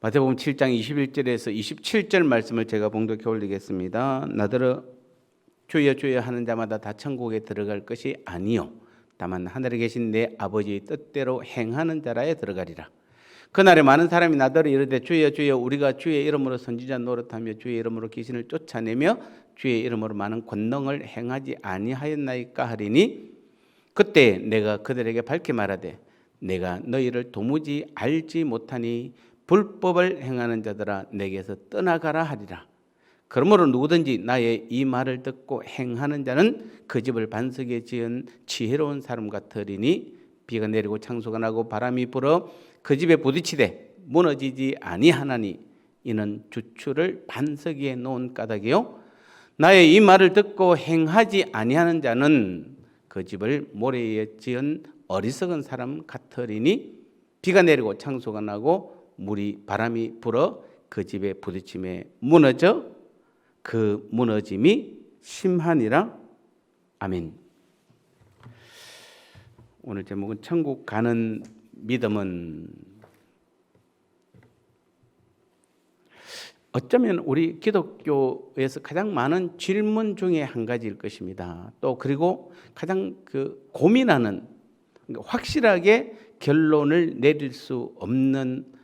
마태복음 7장 21절에서 27절 말씀을 제가 봉독해 올리겠습니다. 나더러 주여 주여 하는 자마다 다 천국에 들어갈 것이 아니요 다만 하늘에 계신 내 아버지의 뜻대로 행하는 자라에 들어가리라. 그날에 많은 사람이 나더러 이르되 주여 주여 우리가 주의 이름으로 선지자 노릇하며 주의 이름으로 귀신을 쫓아내며 주의 이름으로 많은 권능을 행하지 아니하였나이까 하리니 그때 내가 그들에게 밝히 말하되 내가 너희를 도무지 알지 못하니 불법을 행하는 자들아 내게서 떠나가라 하리라. 그러므로 누구든지 나의 이 말을 듣고 행하는 자는 그 집을 반석에 지은 지혜로운 사람 같으리니 비가 내리고 창수가 나고 바람이 불어 그 집에 부딪히되 무너지지 아니하나니 이는 주추를 반석 위에 놓은 까닭이요 나의 이 말을 듣고 행하지 아니하는 자는 그 집을 모래 위에 지은 어리석은 사람 같으리니 비가 내리고 창수가 나고 물이 바람이 불어 그 집에 부딪힘에 무너져 그 무너짐이 심하니라. 아멘. 오늘 제목은 천국 가는 믿음은 어쩌면 우리 기독교에서 가장 많은 질문 중에 한 가지일 것입니다. 또 그리고 가장 고민하는 확실하게 결론을 내릴 수 없는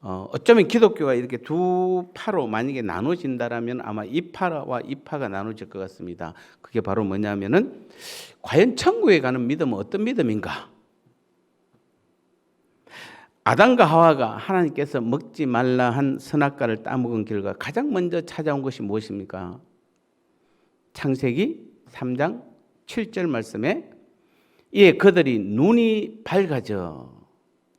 어쩌면 기독교가 이렇게 두 파로 만약에 나눠진다라면 아마 이 파와 이 파가 나눠질 것 같습니다. 그게 바로 뭐냐면은 과연 천국에 가는 믿음은 어떤 믿음인가? 아담과 하와가 하나님께서 먹지 말라 한 선악과를 따먹은 결과 가장 먼저 찾아온 것이 무엇입니까? 창세기 3장 7절 말씀에 이에 그들이 눈이 밝아져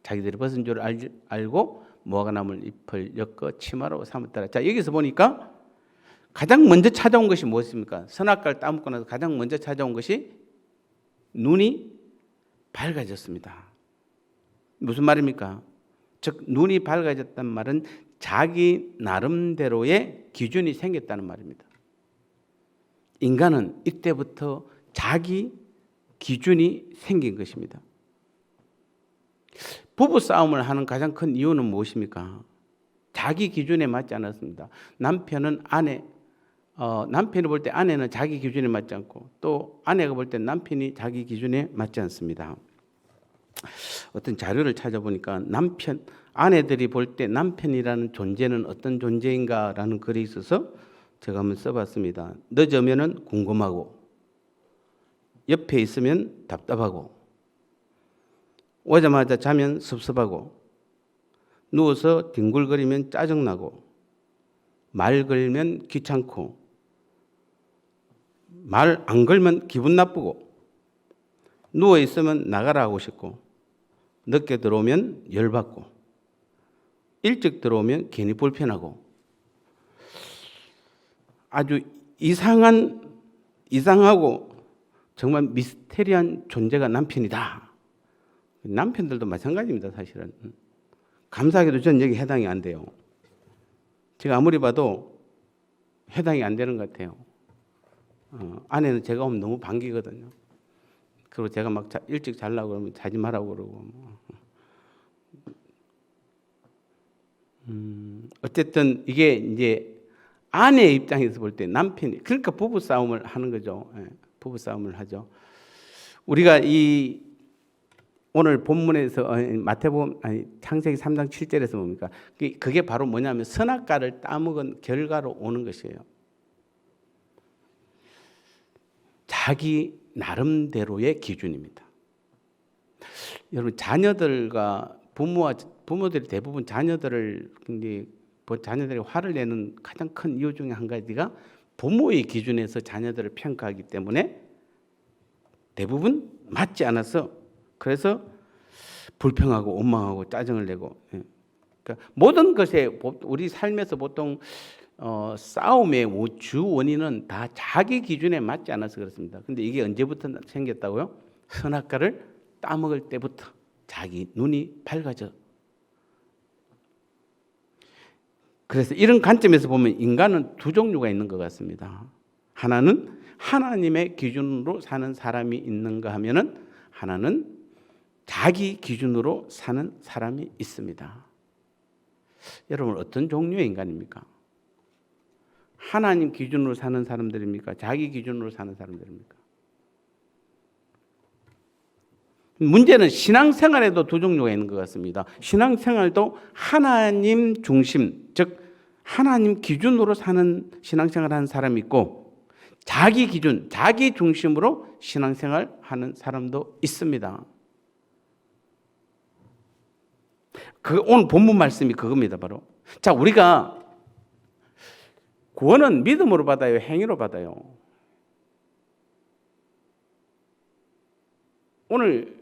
자기들이 벗은 줄 알고 무화과 나물 잎을 엮어 치마로 삼았더라. 자, 여기서 보니까 가장 먼저 찾아온 것이 무엇입니까? 선악과를 따먹고 나서 가장 먼저 찾아온 것이 눈이 밝아졌습니다. 무슨 말입니까? 즉 눈이 밝아졌단 말은 자기 나름대로의 기준이 생겼다는 말입니다. 인간은 이때부터 자기 기준이 생긴 것입니다. 부부 싸움을 하는 가장 큰 이유는 무엇입니까? 자기 기준에 맞지 않았습니다. 남편이 볼 때 아내는 자기 기준에 맞지 않고 또 아내가 볼 때 남편이 자기 기준에 맞지 않습니다. 어떤 자료를 찾아보니까 아내들이 볼 때 남편이라는 존재는 어떤 존재인가라는 글이 있어서 제가 한번 써봤습니다. 늦으면은 궁금하고 옆에 있으면 답답하고 오자마자 자면 섭섭하고 누워서 뒹굴거리면 짜증나고 말 걸면 귀찮고 말 안 걸면 기분 나쁘고 누워 있으면 나가라 하고 싶고 늦게 들어오면 열받고 일찍 들어오면 괜히 불편하고 아주 이상하고 정말 미스테리한 존재가 남편이다. 남편들도 마찬가지입니다. 사실은 감사하게도 저는 여기 해당이 안 돼요. 제가 아무리 봐도 해당이 안 되는 것 같아요. 아내는 제가 오면 너무 반기거든요. 그리고 제가 막 일찍 자려고 그러면 자지 말라고 그러고 어쨌든 이게 이제 아내의 입장에서 볼 때 남편이 그러니까 부부 싸움을 하는 거죠. 부부 싸움을 하죠. 우리가 오늘 본문에서 마태복음 창세기 3장 7절에서 뭡니까? 그게 바로 뭐냐면 선악과를 따먹은 결과로 오는 것이에요. 자기 나름대로의 기준입니다. 여러분 자녀들과 부모들이 대부분 자녀들이 화를 내는 가장 큰 이유 중에 한 가지가 부모의 기준에서 자녀들을 평가하기 때문에 대부분 맞지 않아서 그래서 불평하고 원망하고 짜증을 내고 그러니까 모든 것에 우리 삶에서 보통 싸움의 주 원인은 다 자기 기준에 맞지 않아서 그렇습니다. 근데 이게 언제부터 생겼다고요? 선악과를 따먹을 때부터 자기 눈이 밝아져. 그래서 이런 관점에서 보면 인간은 두 종류가 있는 것 같습니다. 하나는 하나님의 기준으로 사는 사람이 있는가 하면은 하나는 자기 기준으로 사는 사람이 있습니다. 여러분 어떤 종류의 인간입니까? 하나님 기준으로 사는 사람들입니까? 자기 기준으로 사는 사람들입니까? 문제는 신앙생활에도 두 종류가 있는 것 같습니다. 신앙생활도 하나님 중심, 즉 하나님 기준으로 사는 신앙생활을 하는 사람이 있고 자기 기준, 자기 중심으로 신앙생활 하는 사람도 있습니다. 오늘 본문 말씀이 그겁니다, 바로. 자, 우리가 구원은 믿음으로 받아요, 행위로 받아요? 오늘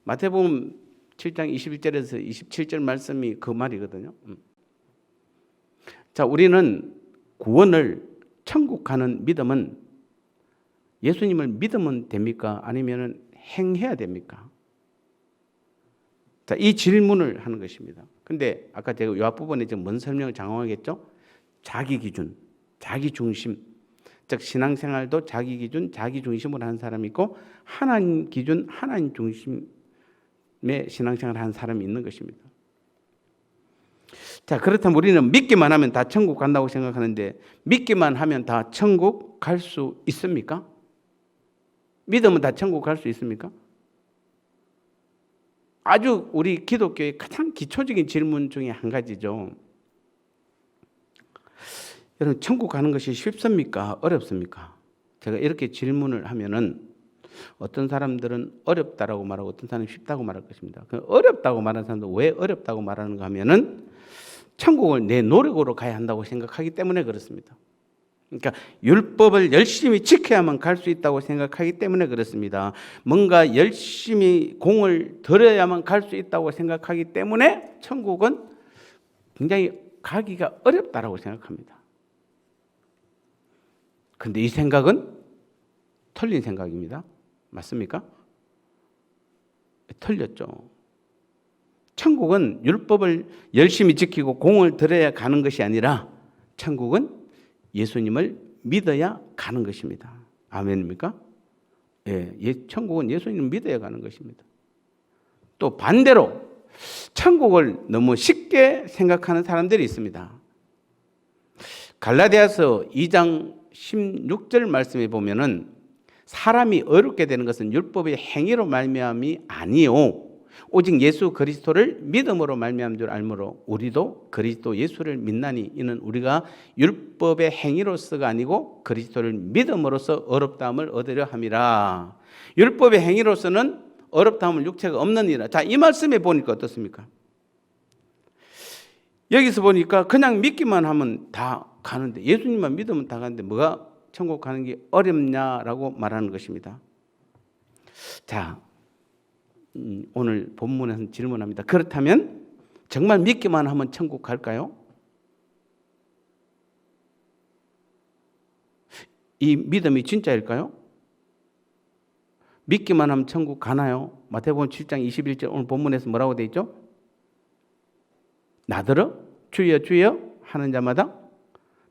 마태복음 7장 21절에서 27절 말씀이 그 말이거든요. 자, 우리는 구원을 천국 가는 믿음은 예수님을 믿으면 됩니까? 아니면 행해야 됩니까? 자, 이 질문을 하는 것입니다. 근데 아까 제가 이 앞부분에 지금 뭔 설명을 장황하겠죠? 자기 기준, 자기 중심, 즉 신앙생활도 자기 기준, 자기 중심으로 하는 사람이 있고 하나님 기준, 하나님 중심의 신앙생활을 하는 사람이 있는 것입니다. 자, 그렇다면 우리는 믿기만 하면 다 천국 간다고 생각하는데 믿기만 하면 다 천국 갈 수 있습니까? 믿으면 다 천국 갈 수 있습니까? 아주 우리 기독교의 가장 기초적인 질문 중에 한 가지죠. 여러분, 천국 가는 것이 쉽습니까? 어렵습니까? 제가 이렇게 질문을 하면은 어떤 사람들은 어렵다라고 말하고 어떤 사람은 쉽다고 말할 것입니다. 어렵다고 말하는 사람도 왜 어렵다고 말하는가 하면은 천국을 내 노력으로 가야 한다고 생각하기 때문에 그렇습니다. 그러니까 율법을 열심히 지켜야만 갈 수 있다고 생각하기 때문에 그렇습니다. 뭔가 열심히 공을 들여야만 갈 수 있다고 생각하기 때문에 천국은 굉장히 가기가 어렵다라고 생각합니다. 그런데 이 생각은 틀린 생각입니다. 맞습니까? 틀렸죠. 천국은 율법을 열심히 지키고 공을 들여야 가는 것이 아니라 천국은 예수님을 믿어야 가는 것입니다. 아멘입니까? 예, 천국은 예수님을 믿어야 가는 것입니다. 또 반대로 천국을 너무 쉽게 생각하는 사람들이 있습니다. 갈라디아서 2장 16절 말씀에 보면은 사람이 어렵게 되는 것은 율법의 행위로 말미암이 아니요 오직 예수 그리스도를 믿음으로 말미암은 줄 알므로 우리도 그리스도 예수를 믿나니 이는 우리가 율법의 행위로서가 아니고 그리스도를 믿음으로써 어렵다함을 얻으려 함이라. 율법의 행위로서는 어렵다함을 육체가 없느니라. 자, 이 말씀에 보니까 어떻습니까? 여기서 보니까 그냥 믿기만 하면 다 가는데 예수님만 믿으면 다 가는데 뭐가 천국 가는 게 어렵냐라고 말하는 것입니다. 자, 오늘 본문에서 질문합니다. 그렇다면 정말 믿기만 하면 천국 갈까요? 이 믿음이 진짜일까요? 믿기만 하면 천국 가나요? 마태복음 7장 21절 오늘 본문에서 뭐라고 되어 있죠? 나더러 주여 주여 하는 자마다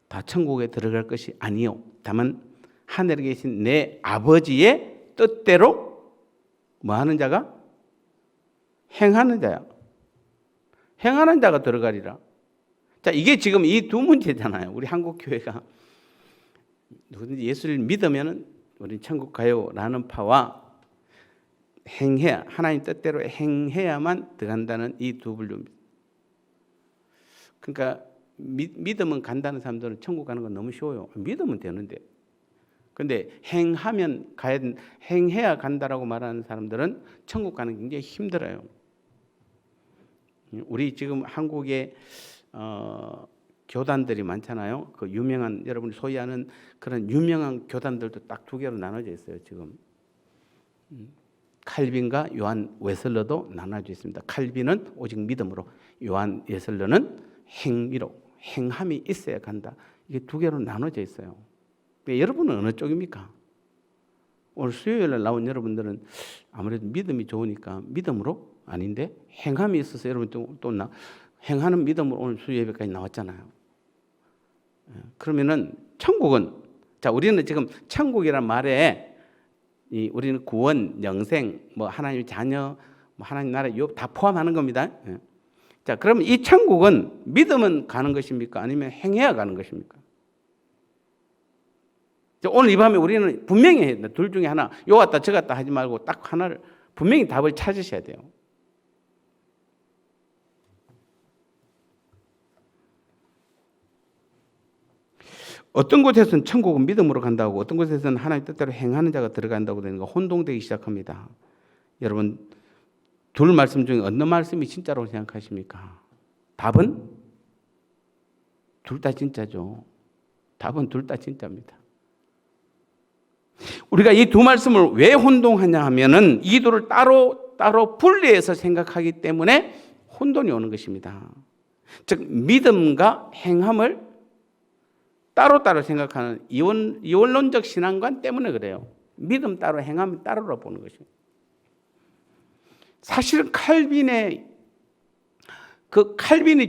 다 천국에 들어갈 것이 아니요 다만 하늘에 계신 내 아버지의 뜻대로 뭐 하는 자가? 행하는 자야. 행하는 자가 들어가리라. 자, 이게 지금 이 두 문제잖아요. 우리 한국 교회가 누구든지 예수를 믿으면 우리 천국 가요라는 파와 행해야 하나님 뜻대로 행해야만 들어간다는 이 두 분류입니다. 그러니까 믿으면 간다는 사람들은 천국 가는 건 너무 쉬워요. 믿으면 되는데. 근데 행하면 가야 행해야 간다라고 말하는 사람들은 천국 가는 게 굉장히 힘들어요. 우리 지금 한국에 교단들이 많잖아요. 그 유명한 여러분이 소위 아는 그런 유명한 교단들도 딱 두 개로 나눠져 있어요. 지금 칼빈과 요한 웨슬러도 나눠져 있습니다. 칼빈은 오직 믿음으로, 요한 웨슬러는 행위로, 행함이 있어야 간다. 이게 두 개로 나눠져 있어요. 여러분은 어느 쪽입니까? 오늘 수요일에 나온 여러분들은 아무래도 믿음이 좋으니까 믿음으로? 아닌데 행함이 있어서 여러분 또 행하는 믿음으로 오늘 수요 예배까지 나왔잖아요. 그러면은 천국은, 자, 우리는 지금 천국이란 말에 우리는 구원, 영생, 뭐 하나님의 자녀, 뭐 하나님 나라 유업 다 포함하는 겁니다. 자, 그러면 이 천국은 믿으면 가는 것입니까? 아니면 행해야 가는 것입니까? 자, 오늘 이 밤에 우리는 분명히 해야 된다. 둘 중에 하나, 요 같다 저 같다 하지 말고 딱 하나를 분명히 답을 찾으셔야 돼요. 어떤 곳에서는 천국은 믿음으로 간다고, 어떤 곳에서는 하나님 뜻대로 행하는 자가 들어간다고 되는 거 혼동되기 시작합니다. 여러분, 둘 말씀 중에 어느 말씀이 진짜라고 생각하십니까? 답은 둘 다 진짜죠. 답은 둘 다 진짜입니다. 우리가 이 두 말씀을 왜 혼동하냐 하면은 이 둘을 따로 분리해서 생각하기 때문에 혼돈이 오는 것입니다. 즉 믿음과 행함을 따로따로 생각하는 이원론적 신앙관 때문에 그래요. 믿음 따로 행함 따로로 보는 것입니다. 사실은 칼빈이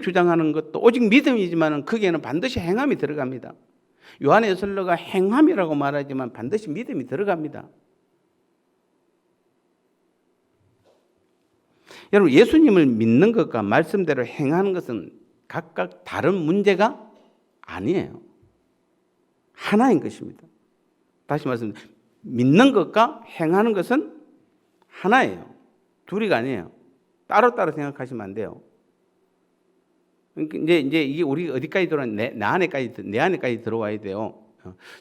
주장하는 것도 오직 믿음이지만 거기에는 반드시 행함이 들어갑니다. 요한의 서신서가 행함이라고 말하지만 반드시 믿음이 들어갑니다. 여러분, 예수님을 믿는 것과 말씀대로 행하는 것은 각각 다른 문제가 아니에요. 하나인 것입니다. 다시 말씀드립니다. 믿는 것과 행하는 것은 하나예요. 둘이가 아니에요. 따로따로 생각하시면 안 돼요. 이제 이게 우리 어디까지 들어와? 내 안에까지 들어와야 돼요.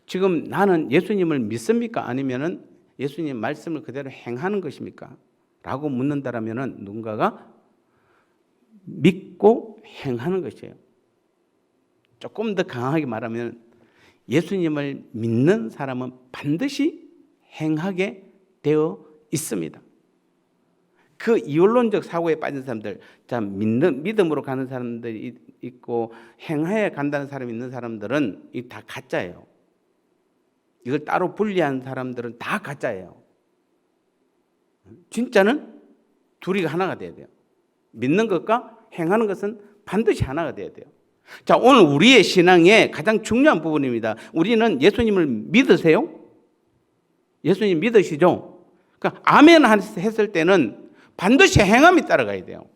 지금 나는 예수님을 믿습니까? 아니면은 예수님 말씀을 그대로 행하는 것입니까? 라고 묻는다라면은 누군가가 믿고 행하는 것이에요. 조금 더 강하게 말하면 예수님을 믿는 사람은 반드시 행하게 되어 있습니다. 그 이원론적 사고에 빠진 사람들, 자, 믿음으로 가는 사람들이 있고 행하여 간다는 사람이 있는 사람들은 이 다 가짜예요. 이걸 따로 분리한 사람들은 다 가짜예요. 진짜는 둘이 하나가 돼야 돼요. 믿는 것과 행하는 것은 반드시 하나가 돼야 돼요. 자, 오늘 우리의 신앙의 가장 중요한 부분입니다. 우리는 예수님을 믿으세요? 예수님 믿으시죠? 그러니까 아멘 했을 때는 반드시 행함이 따라가야 돼요.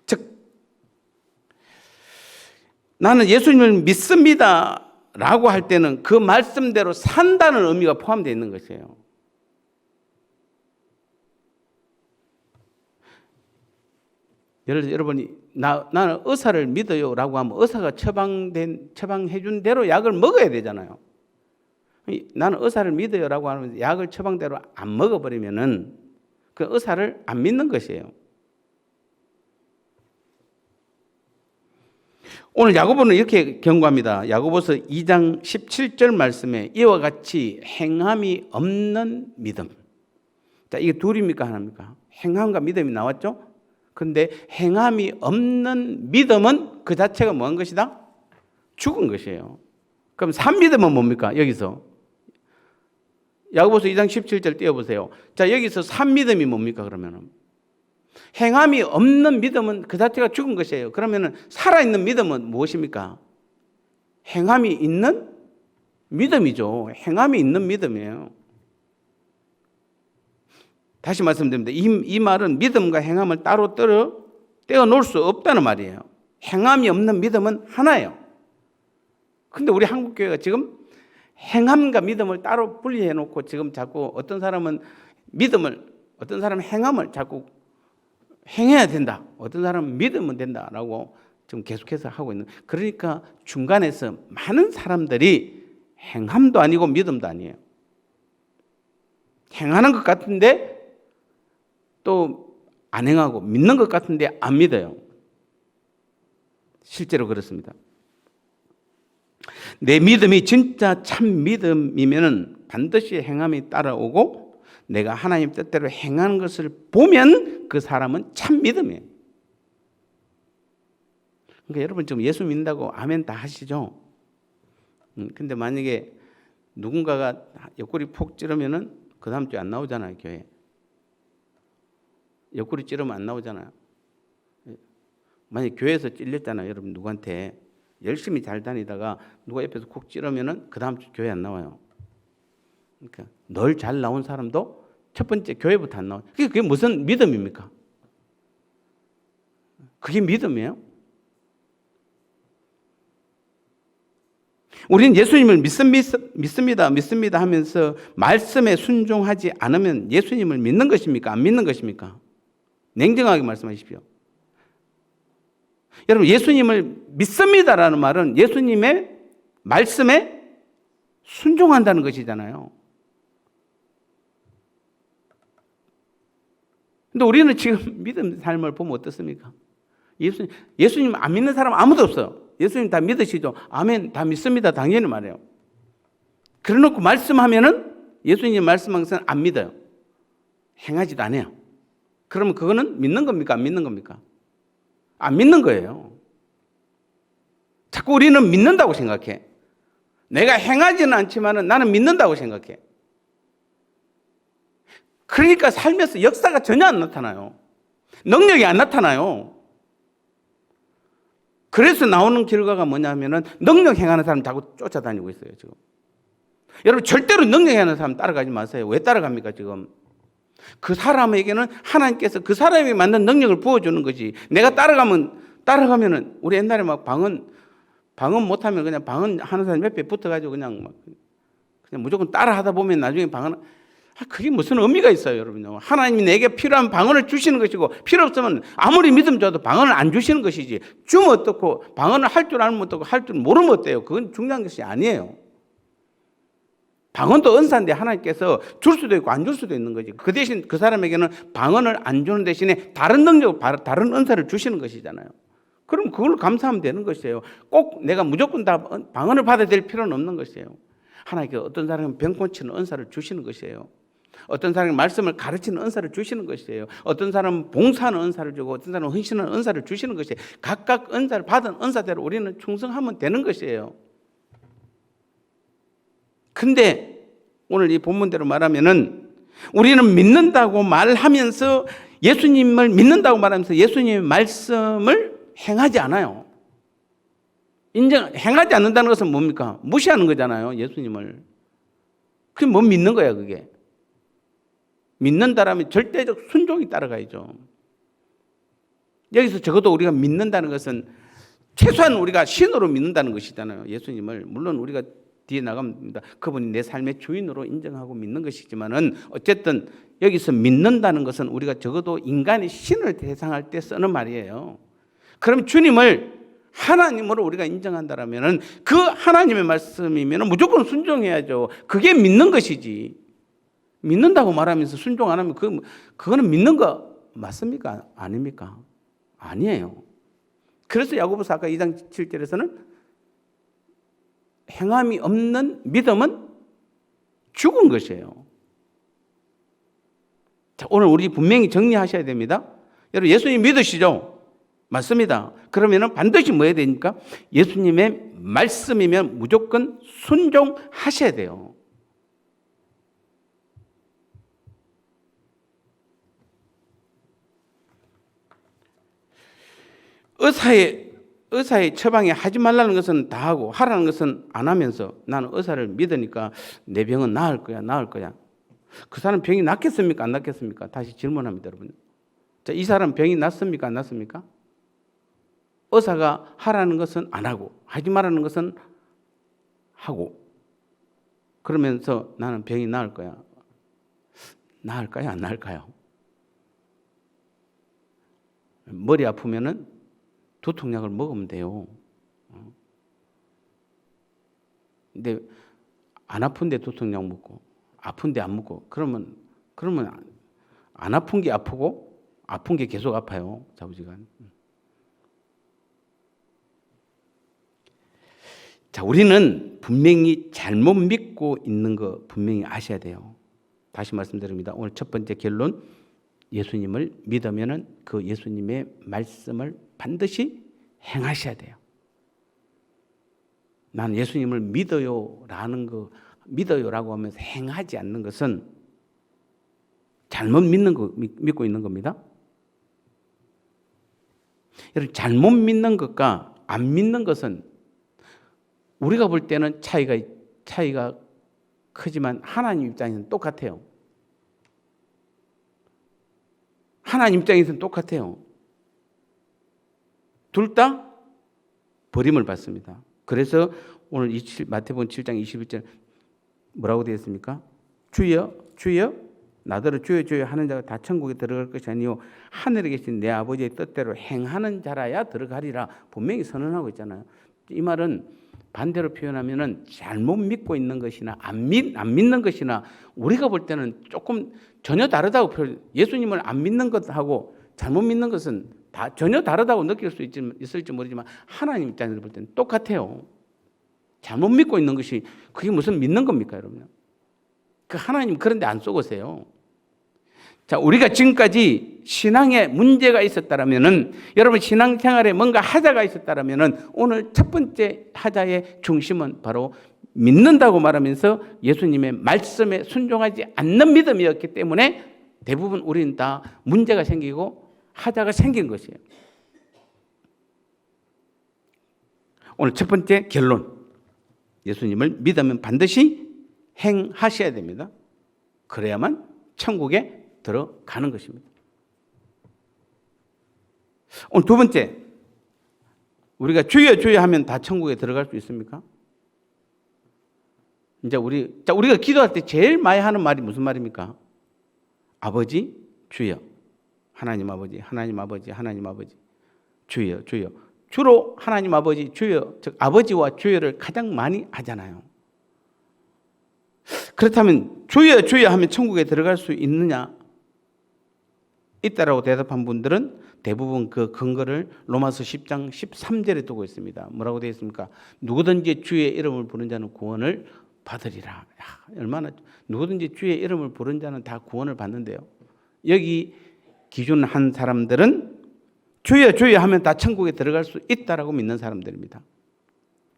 즉, 나는 예수님을 믿습니다 라고 할 때는 그 말씀대로 산다는 의미가 포함되어 있는 것이에요. 예를 들어 여러분이 나는 의사를 믿어요 라고 하면 의사가 처방해준 대로 약을 먹어야 되잖아요. 나는 의사를 믿어요 라고 하면 약을 처방대로 안 먹어버리면은 그 의사를 안 믿는 것이에요. 오늘 야고보는 이렇게 경고합니다. 야고보서 2장 17절 말씀에 이와 같이 행함이 없는 믿음. 자, 이게 둘입니까 하나입니까? 행함과 믿음이 나왔죠? 그런데 행함이 없는 믿음은 그 자체가 뭐한 것이다? 죽은 것이에요. 그럼 산 믿음은 뭡니까? 여기서 야고보서 2장 17절 띄워보세요. 자, 여기서 산 믿음이 뭡니까? 그러면은 행함이 없는 믿음은 그 자체가 죽은 것이에요. 그러면은 살아있는 믿음은 무엇입니까? 행함이 있는 믿음이죠. 행함이 있는 믿음이에요. 다시 말씀드립니다. 이 말은 믿음과 행함을 따로 떼어 놓을 수 없다는 말이에요. 행함이 없는 믿음은 하나예요. 근데 우리 한국교회가 지금 행함과 믿음을 따로 분리해 놓고 지금 자꾸 어떤 사람은 행함을 자꾸 행해야 된다. 어떤 사람은 믿으면 된다라고 지금 계속해서 하고 있는. 그러니까 중간에서 많은 사람들이 행함도 아니고 믿음도 아니에요. 행하는 것 같은데 또 안 행하고 믿는 것 같은데 안 믿어요. 실제로 그렇습니다. 내 믿음이 진짜 참 믿음이면 반드시 행함이 따라오고 내가 하나님 뜻대로 행하는 것을 보면 그 사람은 참 믿음이에요. 그러니까 여러분 지금 예수 믿는다고 아멘 다 하시죠? 근데 만약에 누군가가 옆구리 폭 찌르면은 그 다음 주에 안 나오잖아요, 교회. 옆구리 찌르면 안 나오잖아요. 만약에 교회에서 찔렸잖아요, 여러분 누구한테. 열심히 잘 다니다가 누가 옆에서 콕 찌르면은 그 다음 주 교회 안 나와요. 그러니까 늘 잘 나온 사람도 첫 번째 교회부터 안 나와요. 그게 무슨 믿음입니까? 그게 믿음이에요? 우리는 예수님을 믿습니다 하면서 말씀에 순종하지 않으면 예수님을 믿는 것입니까? 안 믿는 것입니까? 냉정하게 말씀하십시오. 여러분, 예수님을 믿습니다라는 말은 예수님의 말씀에 순종한다는 것이잖아요. 근데 우리는 지금 믿음 삶을 보면 어떻습니까? 예수님 안 믿는 사람 아무도 없어요. 예수님 다 믿으시죠? 아멘, 다 믿습니다. 당연히 말해요. 그래놓고 말씀하면은 예수님 말씀한 것은 안 믿어요. 행하지도 않아요. 그러면 그거는 믿는 겁니까? 안 믿는 겁니까? 안 믿는 거예요. 자꾸 우리는 믿는다고 생각해. 내가 행하지는 않지만 나는 믿는다고 생각해. 그러니까 살면서 역사가 전혀 안 나타나요. 능력이 안 나타나요. 그래서 나오는 결과가 뭐냐면은 능력 행하는 사람 자꾸 쫓아다니고 있어요, 지금. 여러분, 절대로 능력 행하는 사람 따라가지 마세요. 왜 따라갑니까, 지금? 그 사람에게는 하나님께서 그 사람에게 맞는 능력을 부어주는 거지. 내가 따라가면은, 우리 옛날에 막 방언 못하면 그냥 방언 하는 사람 옆에 붙어가지고 그냥 무조건 따라 하다 보면 나중에 그게 무슨 의미가 있어요, 여러분요. 하나님이 내게 필요한 방언을 주시는 것이고, 필요 없으면 아무리 믿음 줘도 방언을 안 주시는 것이지. 주면 어떻고, 방언을 할 줄 알면 어떻고, 할 줄 모르면 어때요? 그건 중요한 것이 아니에요. 방언도 은사인데 하나님께서 줄 수도 있고 안 줄 수도 있는 거지. 그 대신 그 사람에게는 방언을 안 주는 대신에 다른 능력, 다른 은사를 주시는 것이잖아요. 그럼 그걸 감사하면 되는 것이에요. 꼭 내가 무조건 다 방언을 받아야 될 필요는 없는 것이에요. 하나님께서 어떤 사람은 병 고치는 은사를 주시는 것이에요. 어떤 사람은 말씀을 가르치는 은사를 주시는 것이에요. 어떤 사람은 봉사하는 은사를 주고 어떤 사람은 헌신하는 은사를 주시는 것이에요. 각각 은사를 받은 은사대로 우리는 충성하면 되는 것이에요. 근데 오늘 이 본문대로 말하면은 우리는 믿는다고 말하면서 예수님을 믿는다고 말하면서 예수님의 말씀을 행하지 않아요. 행하지 않는다는 것은 뭡니까? 무시하는 거잖아요, 예수님을. 그게 뭐 믿는 거야, 그게. 믿는다라면 절대적 순종이 따라가야죠. 여기서 적어도 우리가 믿는다는 것은 최소한 우리가 신으로 믿는다는 것이잖아요, 예수님을. 물론 우리가 뒤에 나갑니다. 그분이 내 삶의 주인으로 인정하고 믿는 것이지만은 어쨌든 여기서 믿는다는 것은 우리가 적어도 인간의 신을 대상할 때 쓰는 말이에요. 그럼 주님을 하나님으로 우리가 인정한다라면은 그 하나님의 말씀이면 무조건 순종해야죠. 그게 믿는 것이지. 믿는다고 말하면서 순종 안 하면 그거는 믿는 거 맞습니까? 아닙니까? 아니에요. 그래서 야고보서 아까 2장 7절에서는 행함이 없는 믿음은 죽은 것이에요. 자, 오늘 우리 분명히 정리하셔야 됩니다. 여러분, 예수님 믿으시죠? 맞습니다. 그러면 반드시 뭐 해야 되니까? 예수님의 말씀이면 무조건 순종하셔야 돼요. 의사의 처방에 하지 말라는 것은 다 하고 하라는 것은 안 하면서 나는 의사를 믿으니까 내 병은 나을 거야. 그 사람 병이 낫겠습니까? 안 낫겠습니까? 다시 질문합니다, 여러분. 자, 이 사람 병이 낫습니까? 안 낫습니까? 의사가 하라는 것은 안 하고 하지 말라는 것은 하고 그러면서 나는 병이 나을 거야. 나을까요? 안 나을까요? 머리 아프면은 두통약을 먹으면 돼요. 근데 안 아픈데 두통약 먹고 아픈데 안 먹고 그러면 안 아픈 게 아프고 아픈 게 계속 아파요. 좌우지간. 자, 우리는 분명히 잘못 믿고 있는 거 분명히 아셔야 돼요. 다시 말씀드립니다. 오늘 첫 번째 결론, 예수님을 믿으면은 그 예수님의 말씀을 반드시 행하셔야 돼요. 나는 예수님을 믿어요라고 하면서 행하지 않는 것은 잘못 믿고 있는 겁니다. 여러분, 잘못 믿는 것과 안 믿는 것은 우리가 볼 때는 차이가 크지만 하나님 입장에서는 똑같아요. 하나님 입장에서는 똑같아요. 둘 다 버림을 받습니다. 그래서 오늘 마태복음 7장 21절 뭐라고 되어 있습니까? 주여 주여 나더러 주여 주여 하는 자가 다 천국에 들어갈 것이 아니요 하늘에 계신 내 아버지의 뜻대로 행하는 자라야 들어가리라 분명히 선언하고 있잖아요. 이 말은 반대로 표현하면은 잘못 믿고 있는 것이나 안 믿는 것이나 우리가 볼 때는 조금 전혀 다르다고 예수님을 안 믿는 것하고 잘못 믿는 것은 다 전혀 다르다고 느낄 수 있을지 모르지만 하나님 입장에서 볼 때는 똑같아요. 잘못 믿고 있는 것이 그게 무슨 믿는 겁니까, 여러분? 그 하나님 그런데 안 쏘고세요. 자, 우리가 지금까지 신앙에 문제가 있었다라면은 여러분 신앙생활에 뭔가 하자가 있었다라면은 오늘 첫 번째 하자의 중심은 바로 믿는다고 말하면서 예수님의 말씀에 순종하지 않는 믿음이었기 때문에 대부분 우리는 다 문제가 생기고 하자가 생긴 것이에요. 오늘 첫 번째 결론. 예수님을 믿으면 반드시 행하셔야 됩니다. 그래야만 천국에 들어가는 것입니다. 오늘 두 번째, 우리가 주여 주여 하면 다 천국에 들어갈 수 있습니까? 이제 우리가 기도할 때 제일 많이 하는 말이 무슨 말입니까? 아버지 주여, 하나님 아버지, 하나님 아버지, 하나님 아버지, 주여 주여. 주로 하나님 아버지 주여, 즉 아버지와 주여를 가장 많이 하잖아요. 그렇다면 주여 주여 하면 천국에 들어갈 수 있느냐? 있다라고 대답한 분들은 대부분 그 근거를 로마서 10장 13절에 두고 있습니다. 뭐라고 되어 있습니까? 누구든지 주의 이름을 부른 자는 구원을 받으리라. 얼마나 누구든지 주의 이름을 부른 자는 다 구원을 받는데요. 여기 기준한 사람들은 주여 주여 하면 다 천국에 들어갈 수 있다라고 믿는 사람들입니다.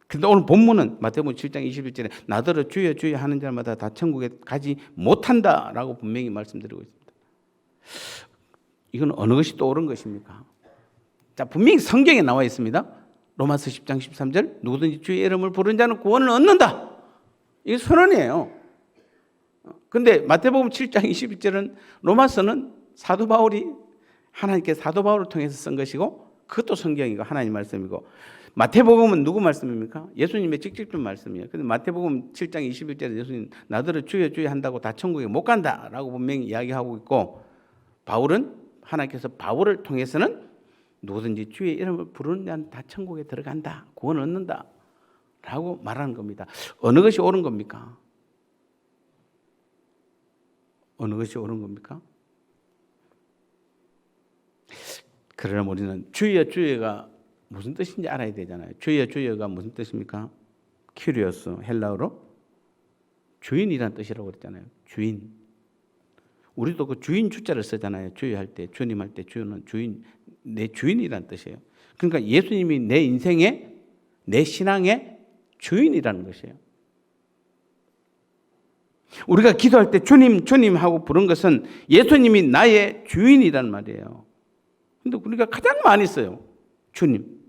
근데 오늘 본문은 마태복음 7장 21절에 나더러 주여 주여 하는 자마다 다 천국에 가지 못한다라고 분명히 말씀드리고 있습니다. 이건 어느 것이 또 옳은 것입니까? 자, 분명히 성경에 나와 있습니다. 로마서 10장 13절 누구든지 주의 이름을 부른 자는 구원을 얻는다. 이게 선언이에요. 근데 마태복음 7장 21절은 로마서는 사도 바울이 하나님께 사도 바울을 통해서 쓴 것이고 그것도 성경이고 하나님 말씀이고 마태복음은 누구 말씀입니까? 예수님의 직접적 말씀이에요. 근데 마태복음 7장 21절에 예수님 나더러 주여 주여 한다고 다 천국에 못 간다라고 분명히 이야기하고 있고 바울은 하나님께서 바울을 통해서는 누구든지 주의 이름을 부르는 자는 다 천국에 들어간다. 구원 얻는다. 라고 말하는 겁니다. 어느 것이 옳은 겁니까? 어느 것이 옳은 겁니까? 그러나 우리는 주여 주여가 무슨 뜻인지 알아야 되잖아요. 주여 주여가 무슨 뜻입니까? 큐리오스 헬라어로 주인이란 뜻이라고 그랬잖아요. 주인. 우리도 그 주인 주자를 쓰잖아요. 주여 할 때, 주님 할 때 주는 주인, 내 주인이란 뜻이에요. 그러니까 예수님이 내 인생의, 내 신앙의 주인이라는 것이에요. 우리가 기도할 때 주님, 주님 하고 부른 것은 예수님이 나의 주인이란 말이에요. 근데 우리가 가장 많이 써요. 주님,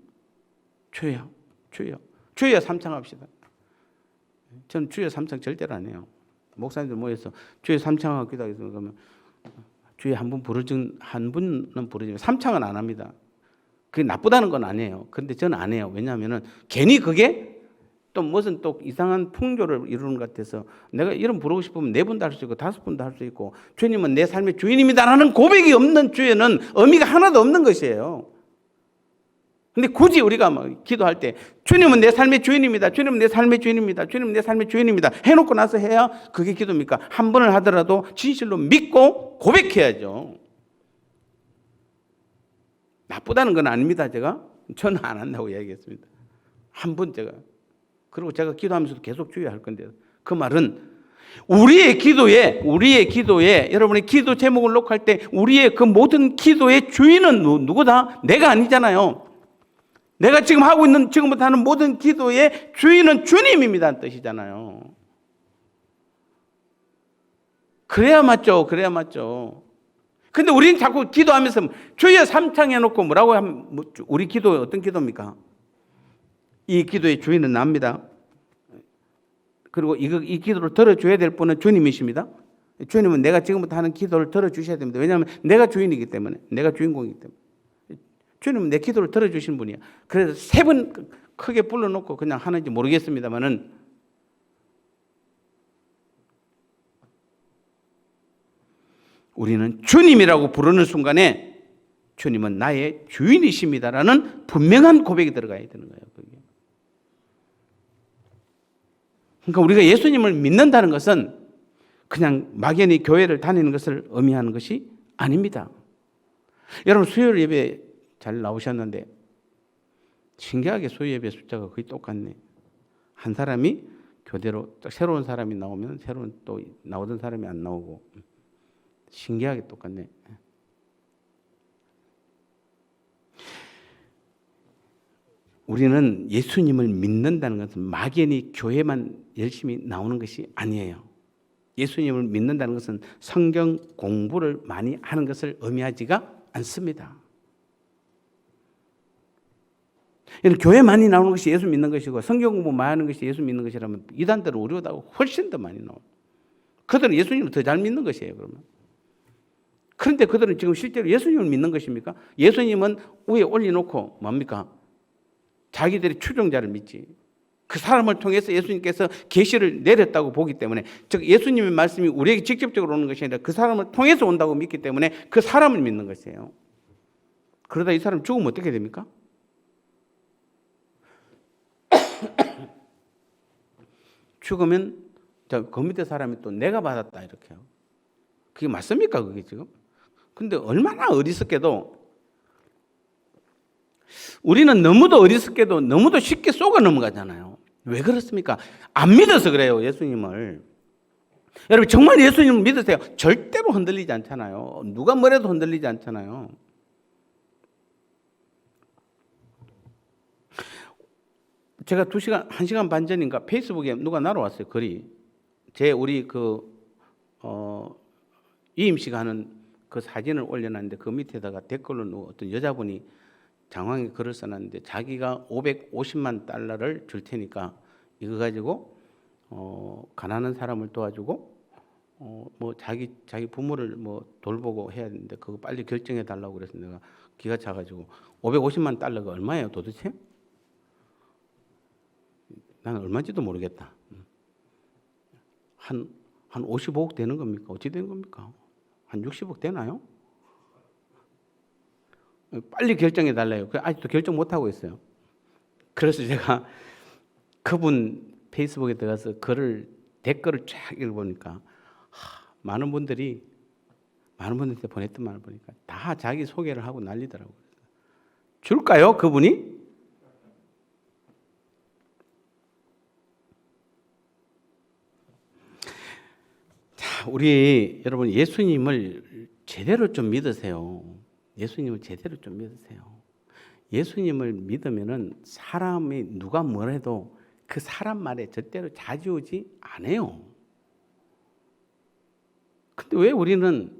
주여, 주여. 주여 삼창합시다. 저는 주여 삼창 절대로 안 해요. 목사님들 모여서 주여 삼창하고 기도하겠습니다. 그러면 주여 한 분은 부르지만 삼창은 안 합니다. 그게 나쁘다는 건 아니에요. 그런데 저는 안 해요. 왜냐하면 괜히 그게 또 무슨 또 이상한 풍조를 이루는 것 같아서 내가 이름 부르고 싶으면 4번도 할 수 있고 5번도 할 수 있고 주님은 내 삶의 주인입니다라는 고백이 없는 주여는 의미가 하나도 없는 것이에요. 근데 굳이 우리가 막 기도할 때 주님은 내 삶의 주인입니다. 주님은 내 삶의 주인입니다. 주님은 내 삶의 주인입니다. 해놓고 나서 해야 그게 기도입니까? 한 번을 하더라도 진실로 믿고 고백해야죠. 나쁘다는 건 아닙니다. 저는 안 한다고 이야기했습니다. 한 번 그리고 제가 기도하면서도 계속 주의할 건데요. 그 말은 우리의 기도에 여러분의 기도 제목을 놓고 할 때 우리의 그 모든 기도의 주인은 누구다? 내가 아니잖아요. 내가 지금 하고 있는 지금부터 하는 모든 기도의 주인은 주님입니다는 뜻이잖아요. 그래야 맞죠. 근데 우리는 자꾸 기도하면서 주여 삼창해 놓고 뭐라고 하면 우리 기도 어떤 기도입니까? 이 기도의 주인은 납니다. 그리고 이 기도를 들어줘야 될 분은 주님이십니다. 주님은 내가 지금부터 하는 기도를 들어주셔야 됩니다. 왜냐하면 내가 주인이기 때문에, 내가 주인공이기 때문에. 주님은 내 기도를 들어주신 분이야. 그래서 3번 크게 불러놓고 그냥 하는지 모르겠습니다만은 우리는 주님이라고 부르는 순간에 주님은 나의 주인이십니다라는 분명한 고백이 들어가야 되는 거예요. 그게. 그러니까 우리가 예수님을 믿는다는 것은 그냥 막연히 교회를 다니는 것을 의미하는 것이 아닙니다. 여러분 수요일 예배 잘 나오셨는데 신기하게 수요 예배 숫자가 거의 똑같네. 한 사람이 교대로 새로운 사람이 나오면 새로운 또 나오던 사람이 안 나오고 신기하게 똑같네. 우리는 예수님을 믿는다는 것은 막연히 교회만 열심히 나오는 것이 아니에요. 예수님을 믿는다는 것은 성경 공부를 많이 하는 것을 의미하지가 않습니다. 교회 많이 나오는 것이 예수 믿는 것이고 성경 공부 많이 하는 것이 예수 믿는 것이라면 이단들은 우리보다 훨씬 더 많이 나와요. 그들은 예수님을 더 잘 믿는 것이에요. 그러면. 그런데 그들은 지금 실제로 예수님을 믿는 것입니까? 예수님은 위에 올려놓고 뭡니까? 자기들이 추종자를 믿지. 그 사람을 통해서 예수님께서 계시를 내렸다고 보기 때문에, 즉 예수님의 말씀이 우리에게 직접적으로 오는 것이 아니라 그 사람을 통해서 온다고 믿기 때문에 그 사람을 믿는 것이에요. 그러다 이 사람 죽으면 어떻게 됩니까? 죽으면 그 밑에 사람이 또 내가 받았다 이렇게요. 그게 맞습니까? 그게 지금? 근데 얼마나 어리석게도 우리는 너무도 어리석게도 너무도 쉽게 속아 넘어가잖아요. 왜 그렇습니까? 안 믿어서 그래요. 예수님을. 여러분 정말 예수님을 믿으세요. 절대로 흔들리지 않잖아요. 누가 뭐래도 흔들리지 않잖아요. 제가 1시간 반 전인가 페이스북에 누가 날아왔어요. 글이. 우리 이임 씨가 하는 그 사진을 올려놨는데 그 밑에다가 댓글로 어떤 여자분이 장황하게 글을 써놨는데 자기가 550만 달러를 줄 테니까 이거 가지고 가난한 사람을 도와주고 뭐 자기 부모를 뭐 돌보고 해야 되는데 그거 빨리 결정해 달라고 그래서 내가 기가 차가지고 550만 달러가 얼마예요 도대체? 나는 얼마인지도 모르겠다. 한 55억 되는 겁니까? 어찌 되는 겁니까? 한 60억 되나요? 빨리 결정해 달래요. 아직도 결정 못 하고 있어요. 그래서 제가 그분 페이스북에 들어가서 댓글을 쫙 읽어보니까 많은 분들한테 보냈던 말을 보니까 다 자기 소개를 하고 난리더라고요. 줄까요, 그분이? 우리 여러분 예수님을 제대로 좀 믿으세요. 예수님을 제대로 좀 믿으세요. 예수님을 믿으면은 사람이 누가 뭐래도 그 사람 말에 절대로 좌지우지 않아요. 근데 왜 우리는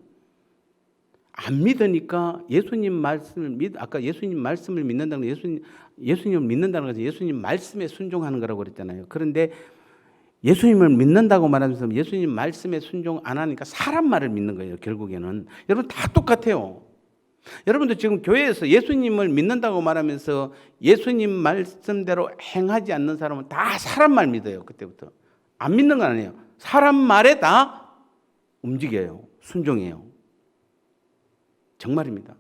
안 믿으니까 아까 예수님 말씀을 믿는다는 거, 예수님을 믿는다는 것은 예수님 말씀에 순종하는 거라고 그랬잖아요. 그런데 예수님을 믿는다고 말하면서 예수님 말씀에 순종 안 하니까 사람 말을 믿는 거예요. 결국에는. 여러분 다 똑같아요. 여러분도 지금 교회에서 예수님을 믿는다고 말하면서 예수님 말씀대로 행하지 않는 사람은 다 사람 말 믿어요. 그때부터. 안 믿는 건 아니에요. 사람 말에 다 움직여요. 순종해요. 정말입니다.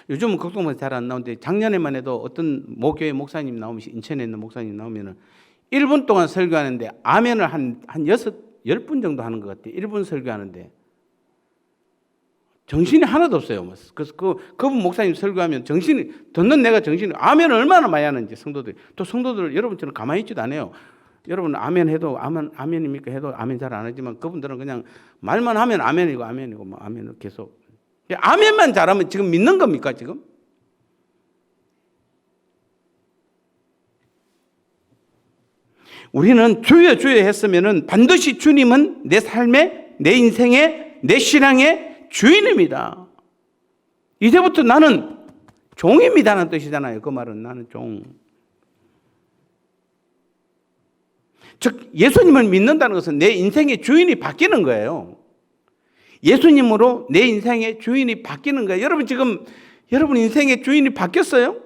요즘은 걱정만 잘 안 나오는데 작년에만 해도 어떤 모교회 목사님 나오면, 인천에 있는 목사님 나오면은 1분 동안 설교하는데 아멘을 한 10분 정도 하는 것 같아요. 1분 설교하는데 정신이 하나도 없어요. 그래서 그분 목사님 설교하면 듣는 내가 정신이 아멘을 얼마나 많이 하는지 성도들 여러분처럼 가만히 있지도 않아요. 여러분 아멘 해도 아멘입니까 해도 아멘 잘 안 하지만 그분들은 그냥 말만 하면 아멘이고 뭐 아멘을 계속. 아멘만 잘하면 지금 믿는 겁니까 지금? 우리는 주여 했으면은 반드시 주님은 내 삶의, 내 인생의, 내 신앙의 주인입니다. 이제부터 나는 종입니다라는 뜻이잖아요. 그 말은 나는 종. 즉 예수님을 믿는다는 것은 내 인생의 주인이 바뀌는 거예요. 예수님으로 내 인생의 주인이 바뀌는 거예요. 여러분 지금 여러분 인생의 주인이 바뀌었어요?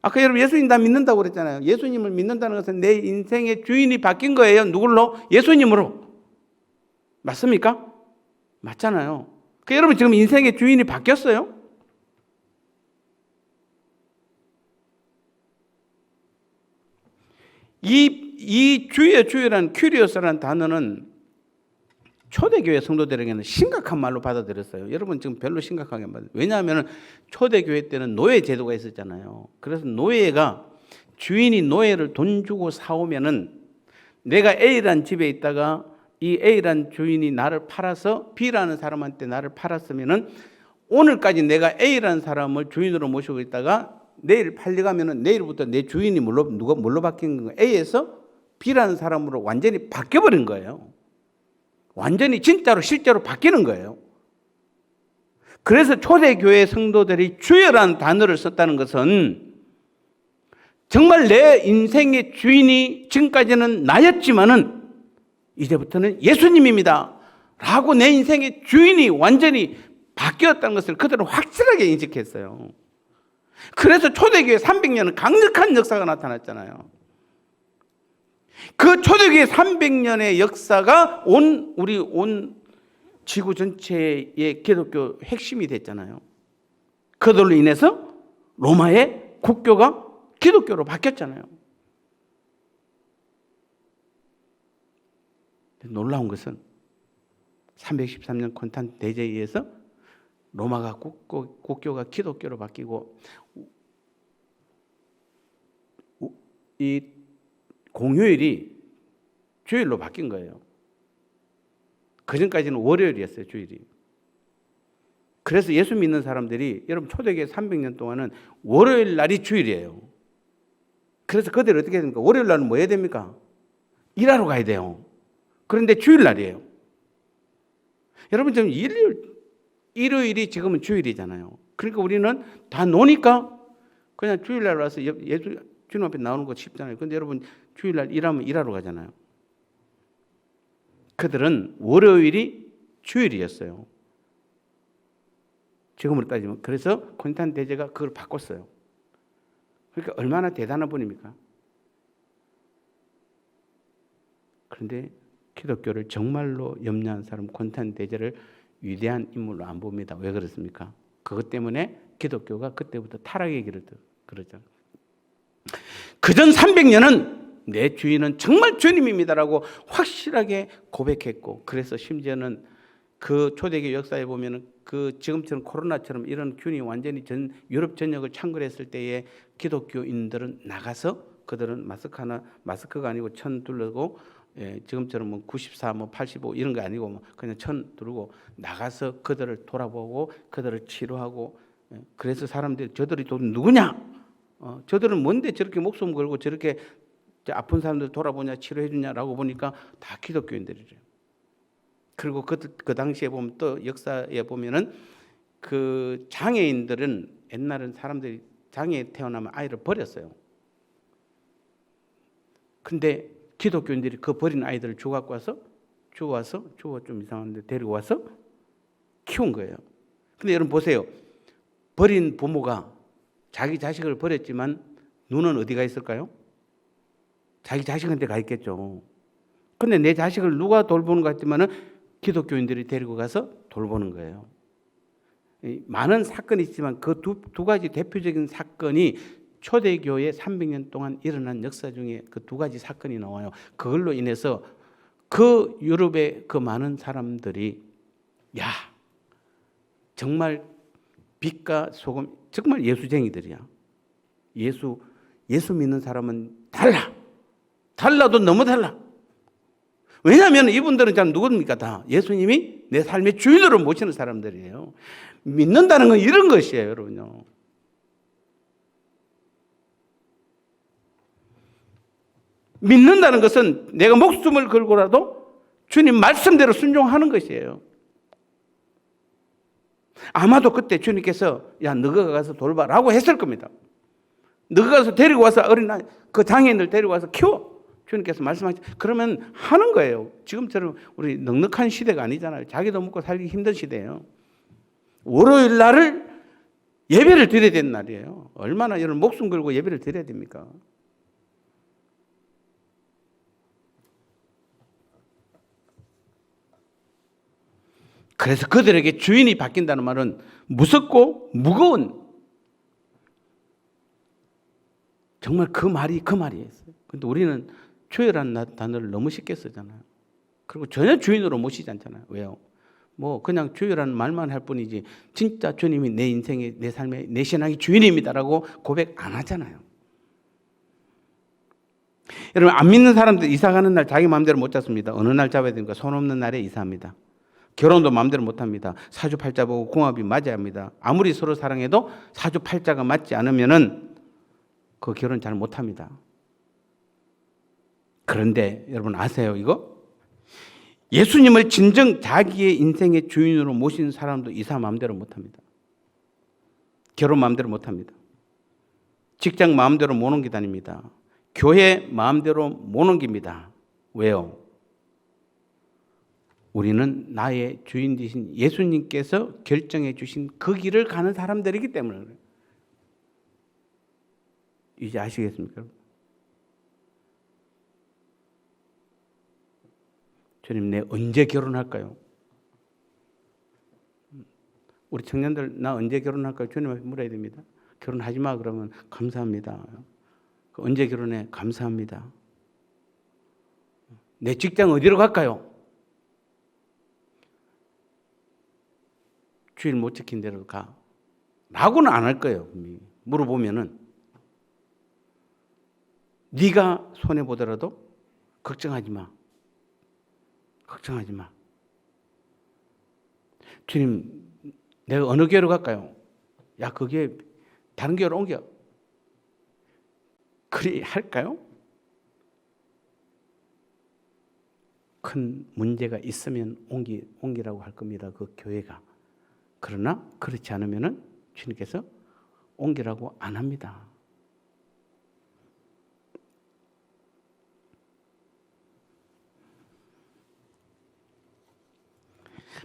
아까 여러분 예수님 다 믿는다고 그랬잖아요. 예수님을 믿는다는 것은 내 인생의 주인이 바뀐 거예요. 누굴로? 예수님으로. 맞습니까? 맞잖아요. 여러분 지금 인생의 주인이 바뀌었어요? 이 주여라는 큐리오스라는 단어는 초대교회 성도들에게는 심각한 말로 받아들였어요. 여러분 지금 별로 심각하게 받아들여요. 왜냐하면 초대교회 때는 노예 제도가 있었잖아요. 그래서 노예가 주인이 노예를 돈 주고 사오면은 내가 A라는 집에 있다가 이 A라는 주인이 나를 팔아서 B라는 사람한테 나를 팔았으면은 오늘까지 내가 A라는 사람을 주인으로 모시고 있다가 내일 팔려가면은 내일부터 내 주인이 뭘로 바뀐 거예요? A에서 B라는 사람으로 완전히 바뀌어버린 거예요. 완전히 진짜로 실제로 바뀌는 거예요. 그래서 초대교회 성도들이 주여라는 단어를 썼다는 것은 정말 내 인생의 주인이 지금까지는 나였지만은 이제부터는 예수님입니다 라고 내 인생의 주인이 완전히 바뀌었다는 것을 그들은 확실하게 인식했어요. 그래서 초대교회 300년은 강력한 역사가 나타났잖아요. 그 초대교회 300년의 역사가 온 지구 전체의 기독교 핵심이 됐잖아요. 그들로 인해서 로마의 국교가 기독교로 바뀌었잖아요. 놀라운 것은 313년 콘스탄틴 대제에 의해서 로마가 국교가 기독교로 바뀌고 이 공휴일이 주일로 바뀐 거예요. 그전까지는 월요일이었어요, 주일이. 그래서 예수 믿는 사람들이 여러분 초대교회 300년 동안은 월요일 날이 주일이에요. 그래서 그들이 어떻게 됩니까? 월요일 날은 뭐 해야 됩니까? 일하러 가야 돼요. 그런데 주일 날이에요. 여러분 지금 일요일이 지금은 주일이잖아요. 그러니까 우리는 다 노니까 그냥 주일 날 와서 주님 앞에 나오는 거 쉽잖아요. 그런데 여러분 주일 날 일하면 일하러 가잖아요. 그들은 월요일이 주일이었어요. 지금으로 따지면. 그래서 콘스탄틴 대제가 그걸 바꿨어요. 그러니까 얼마나 대단한 분입니까? 그런데 기독교를 정말로 염려한 사람 콘스탄틴 대제를 위대한 인물로 안 봅니다. 왜 그렇습니까? 그것 때문에 기독교가 그때부터 타락의 길을 그러죠. 그전 300년은 내 주인은 정말 주님입니다라고 확실하게 고백했고, 그래서 심지어는 그 초대교회 역사에 보면은 그 지금처럼 코로나처럼 이런 균이 완전히 유럽 전역을 창궐했을 때에 기독교인들은 나가서 그들은 마스크가 아니고 천 둘러고, 지금처럼 뭐 94, 뭐 85 이런 거 아니고 뭐 그냥 천 두르고 나가서 그들을 돌아보고 그들을 치료하고, 그래서 사람들이 저들이 또 누구냐? 저들은 뭔데 저렇게 목숨 걸고 저렇게 아픈 사람들 돌아보냐 치료해 주냐라고 보니까 다 기독교인들이래요. 그리고 그 당시에 보면 또 역사에 보면은 그 장애인들은 옛날엔 사람들이 장애에 태어나면 아이를 버렸어요. 근데 기독교인들이 그 버린 아이들을 주워 좀 이상한데 데리고 와서 키운 거예요. 근데 여러분 보세요. 버린 부모가 자기 자식을 버렸지만 눈은 어디가 있을까요? 자기 자식한테 가 있겠죠. 근데 내 자식을 누가 돌보는 것 같지만은 기독교인들이 데리고 가서 돌보는 거예요. 많은 사건이 있지만 그 두 가지 대표적인 사건이 초대교회 300년 동안 일어난 역사 중에 그 두 가지 사건이 나와요. 그걸로 인해서 그 유럽의 그 많은 사람들이 야, 정말 빛과 소금, 정말 예수쟁이들이야. 예수 믿는 사람은 달라도 너무 달라. 왜냐하면 이분들은 참 누굽니까? 다 예수님이 내 삶의 주인으로 모시는 사람들이에요. 믿는다는 건 이런 것이에요, 여러분요. 믿는다는 것은 내가 목숨을 걸고라도 주님 말씀대로 순종하는 것이에요. 아마도 그때 주님께서 야, 너가 가서 돌봐라고 했을 겁니다. 너가 가서 데리고 와서 어린아이, 그 장애인들 데리고 와서 키워. 주님께서 말씀하시, 그러면 하는 거예요. 지금처럼 우리 넉넉한 시대가 아니잖아요. 자기도 먹고 살기 힘든 시대예요. 월요일 날을 예배를 드려야 되는 날이에요. 얼마나 여러분 목숨 걸고 예배를 드려야 됩니까? 그래서 그들에게 주인이 바뀐다는 말은 무섭고 무거운, 정말 그 말이었어요. 근데 우리는 주여라는 단어를 너무 쉽게 쓰잖아요. 그리고 전혀 주인으로 모시지 않잖아요. 왜요? 뭐 그냥 주여라는 말만 할 뿐이지 진짜 주님이 내 인생의, 내 삶의, 내 신앙의 주인입니다라고 고백 안 하잖아요. 여러분, 안 믿는 사람들 이사 가는 날 자기 마음대로 못 잡습니다. 어느 날 잡아야 됩니까? 손 없는 날에 이사합니다. 결혼도 마음대로 못 합니다. 사주팔자 보고 궁합이 맞아야 합니다. 아무리 서로 사랑해도 사주팔자가 맞지 않으면은 그 결혼 잘 못 합니다. 그런데 여러분 아세요, 이거? 예수님을 진정 자기의 인생의 주인으로 모신 사람도 이사 마음대로 못 합니다. 결혼 마음대로 못 합니다. 직장 마음대로 못 옮기다닙니다. 교회 마음대로 못 옮깁니다. 왜요? 우리는 나의 주인 되신 예수님께서 결정해 주신 그 길을 가는 사람들이기 때문에 그래요. 이제 아시겠습니까? 주님, 내 언제 결혼할까요? 우리 청년들 나 언제 결혼할까요? 주님한테 물어야 됩니다. 결혼하지 마 그러면 감사합니다. 언제 결혼해? 감사합니다. 내 직장 어디로 갈까요? 주일 못 지킨 대로 가. 라고는 안 할 거예요. 물어보면은 네가 손해보더라도 걱정하지 마. 걱정하지 마. 주님, 내가 어느 교회로 갈까요? 야, 그게 다른 교회로 옮겨. 그리 할까요? 큰 문제가 있으면 옮기라고 할 겁니다. 그 교회가. 그러나 그렇지 않으면은 주님께서 옮기라고 안 합니다.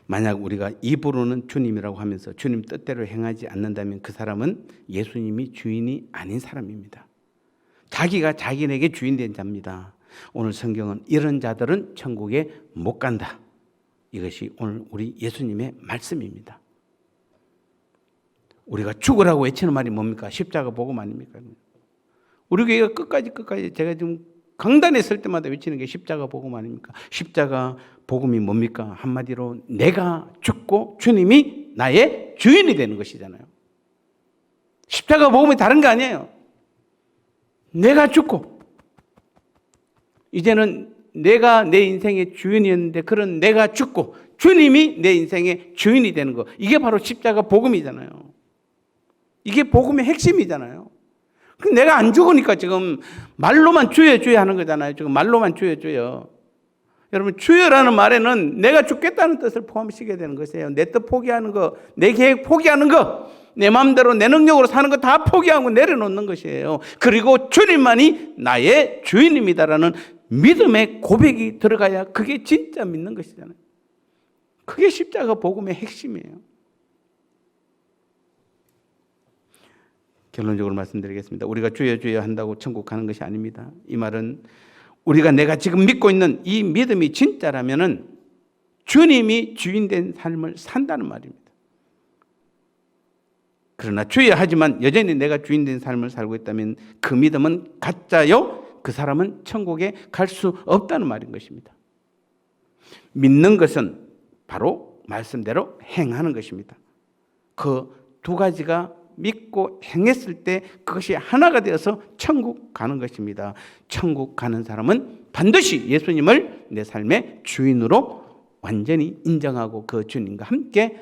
만약 우리가 입으로는 주님이라고 하면서 주님 뜻대로 행하지 않는다면 그 사람은 예수님이 주인이 아닌 사람입니다. 자기가 자기에게 주인 된 자입니다. 오늘 성경은 이런 자들은 천국에 못 간다. 이것이 오늘 우리 예수님의 말씀입니다. 우리가 죽으라고 외치는 말이 뭡니까? 십자가 복음 아닙니까? 우리 교회가 끝까지 제가 지금 강단에 설 때마다 외치는 게 십자가 복음 아닙니까? 십자가 복음이 뭡니까? 한마디로 내가 죽고 주님이 나의 주인이 되는 것이잖아요. 십자가 복음이 다른 거 아니에요. 내가 죽고 이제는 내가 내 인생의 주인이었는데 그런 내가 죽고 주님이 내 인생의 주인이 되는 거, 이게 바로 십자가 복음이잖아요. 이게 복음의 핵심이잖아요. 내가 안 죽으니까 지금 말로만 주여 주여 하는 거잖아요. 지금 말로만 주여 주여. 여러분, 주여라는 말에는 내가 죽겠다는 뜻을 포함시켜야 되는 것이에요. 내 뜻 포기하는 거, 내 계획 포기하는 거, 내 마음대로 내 능력으로 사는 거 다 포기하고 내려놓는 것이에요. 그리고 주님만이 나의 주인입니다라는 믿음의 고백이 들어가야 그게 진짜 믿는 것이잖아요. 그게 십자가 복음의 핵심이에요. 결론적으로 말씀드리겠습니다. 우리가 주여 주여 한다고 천국 가는 것이 아닙니다. 이 말은 내가 지금 믿고 있는 이 믿음이 진짜라면은 주님이 주인된 삶을 산다는 말입니다. 그러나 주여 하지만 여전히 내가 주인된 삶을 살고 있다면 그 믿음은 가짜요. 그 사람은 천국에 갈 수 없다는 말인 것입니다. 믿는 것은 바로 말씀대로 행하는 것입니다. 그 두 가지가 믿고 행했을 때 그것이 하나가 되어서 천국 가는 것입니다. 천국 가는 사람은 반드시 예수님을 내 삶의 주인으로 완전히 인정하고 그 주님과 함께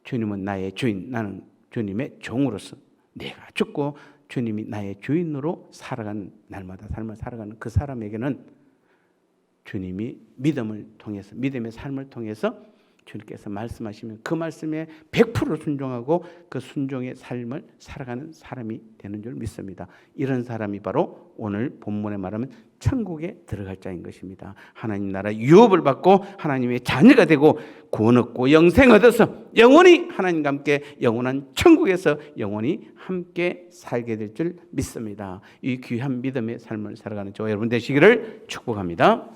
주님은 나의 주인, 나는 주님의 종으로서 내가 죽고 주님이 나의 주인으로 살아가는, 날마다 삶을 살아가는 그 사람에게는 주님이 믿음을 통해서, 믿음의 삶을 통해서 주님께서 말씀하시면 그 말씀에 100% 순종하고 그 순종의 삶을 살아가는 사람이 되는 줄 믿습니다. 이런 사람이 바로 오늘 본문에 말하면 천국에 들어갈 자인 것입니다. 하나님 나라 유업을 받고 하나님의 자녀가 되고 구원 얻고 영생 얻어서 영원히 하나님과 함께 영원한 천국에서 영원히 함께 살게 될 줄 믿습니다. 이 귀한 믿음의 삶을 살아가는 저와 여러분 되시기를 축복합니다.